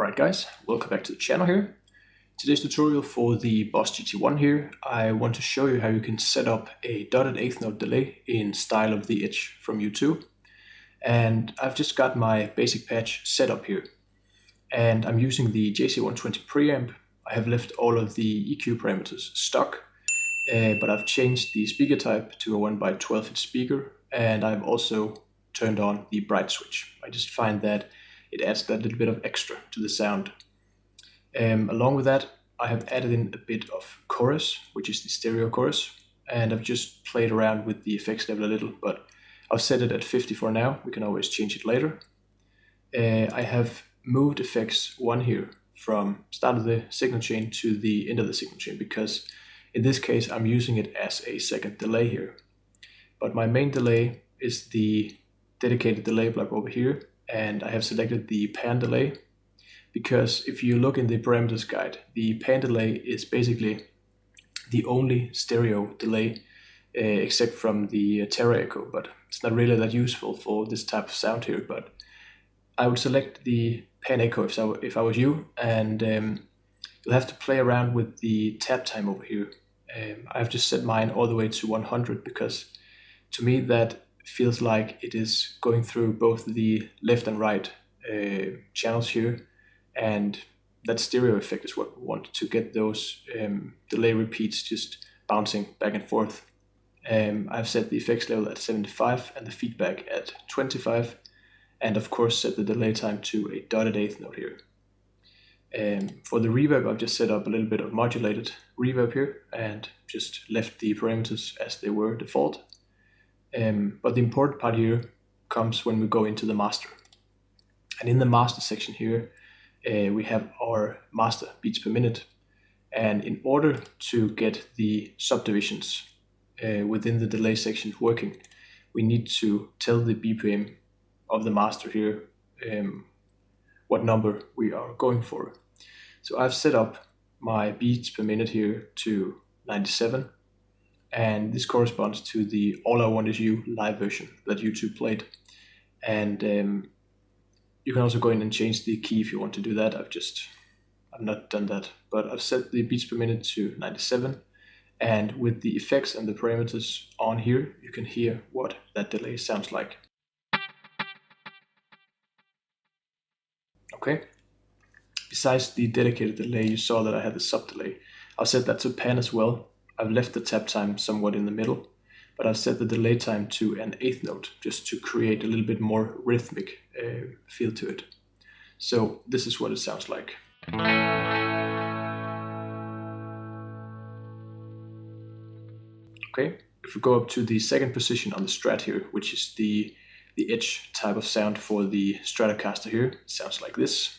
Alright guys, welcome back to the channel here. Today's tutorial for the Boss GT-1 here, I want to show you how you can set up a dotted eighth note delay in style of the Edge from U2. And I've just got my basic patch set up here. And I'm using the GT-120 preamp. I have left all of the EQ parameters stock, but I've changed the speaker type to a 1x12 inch speaker, and I've also turned on the bright switch. I just find that it adds that little bit of extra to the sound. Along with that, I have added in a bit of chorus, which is the stereo chorus, and I've just played around with the effects level a little, but I've set it at 50 for now. We can always change it later. I have moved effects 1 here from start of the signal chain to the end of the signal chain, because in this case I'm using it as a second delay here. But my main delay is the dedicated delay block over here, and I have selected the pan delay because if you look in the parameters guide, the pan delay is basically the only stereo delay except from the Terra echo, but it's not really that useful for this type of sound here. But I would select the pan echo if I was you, and you'll have to play around with the tap time over here. I've just set mine all the way to 100 because to me that feels like it is going through both the left and right channels here, and that stereo effect is what we want to get those delay repeats just bouncing back and forth. I've set the effects level at 75 and the feedback at 25, and of course set the delay time to a dotted eighth note here. For the reverb, I've just set up a little bit of modulated reverb here and just left the parameters as they were default. But the important part here comes when we go into the master. And in the master section here, we have our master beats per minute. And in order to get the subdivisions within the delay section working, we need to tell the BPM of the master here what number we are going for. So I've set up my beats per minute here to 97. And this corresponds to the All I Want Is You live version that U2 played. And you can also go in and change the key if you want to do that. I've not done that, but I've set the beats per minute to 97. And with the effects and the parameters on here, you can hear what that delay sounds like. Okay. Besides the dedicated delay, you saw that I had the sub delay. I've set that to pan as well. I've left the tap time somewhat in the middle, but I've set the delay time to an eighth note just to create a little bit more rhythmic feel to it. So this is what it sounds like. Okay, if we go up to the second position on the Strat here, which is the Edge type of sound for the Stratocaster here, it sounds like this.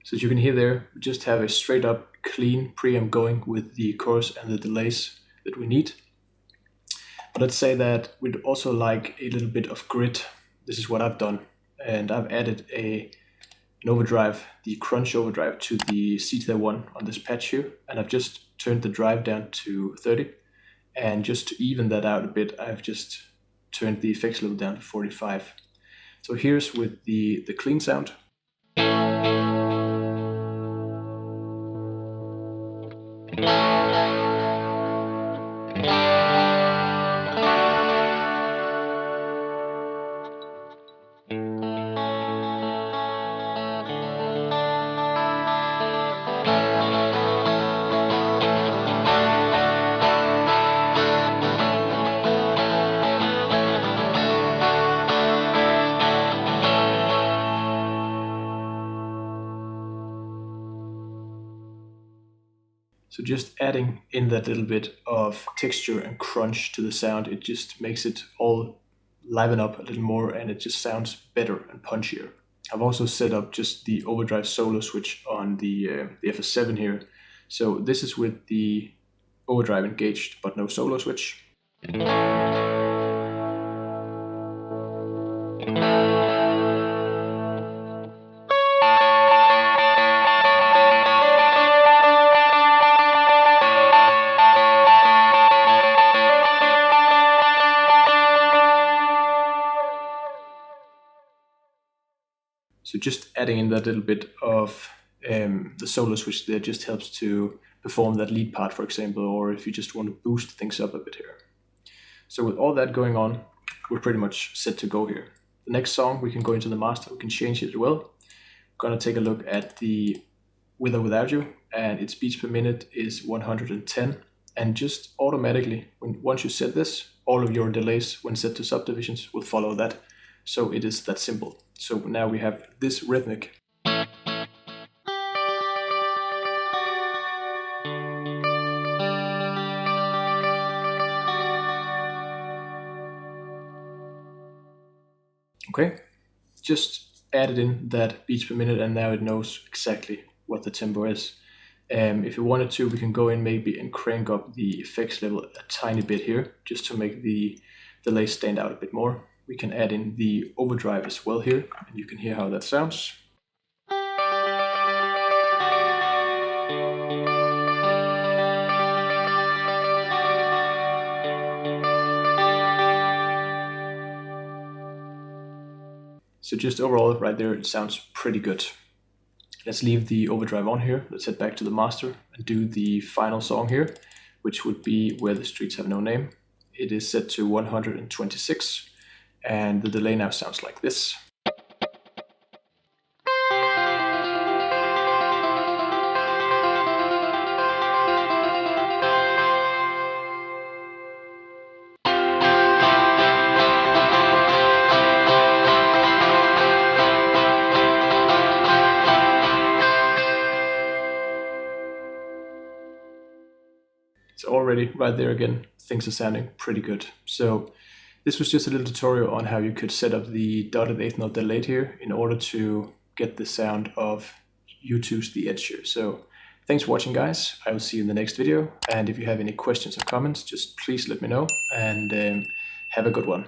So as you can hear there, we just have a straight up clean preamp going with the chorus and the delays that we need. But let's say that we'd also like a little bit of grit. This is what I've done. And I've added an overdrive, the crunch overdrive, to the GT-1 on this patch here. And I've just turned the drive down to 30. And just to even that out a bit, I've just turned the effects level down to 45. So here's with the clean sound. So just adding in that little bit of texture and crunch to the sound, it just makes it all liven up a little more, and it just sounds better and punchier. I've also set up just the overdrive solo switch on the FS7 here. So this is with the overdrive engaged, but no solo switch. So just adding in that little bit of the solo switch there just helps to perform that lead part, for example, or if you just want to boost things up a bit here. So with all that going on, we're pretty much set to go here. The next song, we can go into the master, we can change it as well. We're gonna take a look at the With or Without You, and its beats per minute is 110. And just automatically, once you set this, all of your delays when set to subdivisions will follow that. So it is that simple. So now we have this rhythmic. Okay, just added in that beats per minute and now it knows exactly what the tempo is. If you wanted to, we can go in maybe and crank up the effects level a tiny bit here, just to make the delay stand out a bit more. We can add in the overdrive as well here, and you can hear how that sounds. So just overall right there, it sounds pretty good. Let's leave the overdrive on here. Let's head back to the master and do the final song here, which would be Where the Streets Have No Name. It is set to 126, and the delay now sounds like this. So already right there again, things are sounding pretty good. So this was just a little tutorial on how you could set up the dotted eighth note delay here in order to get the sound of U2's The Edge here. So thanks for watching, guys. I will see you in the next video. And if you have any questions or comments, just please let me know, and have a good one.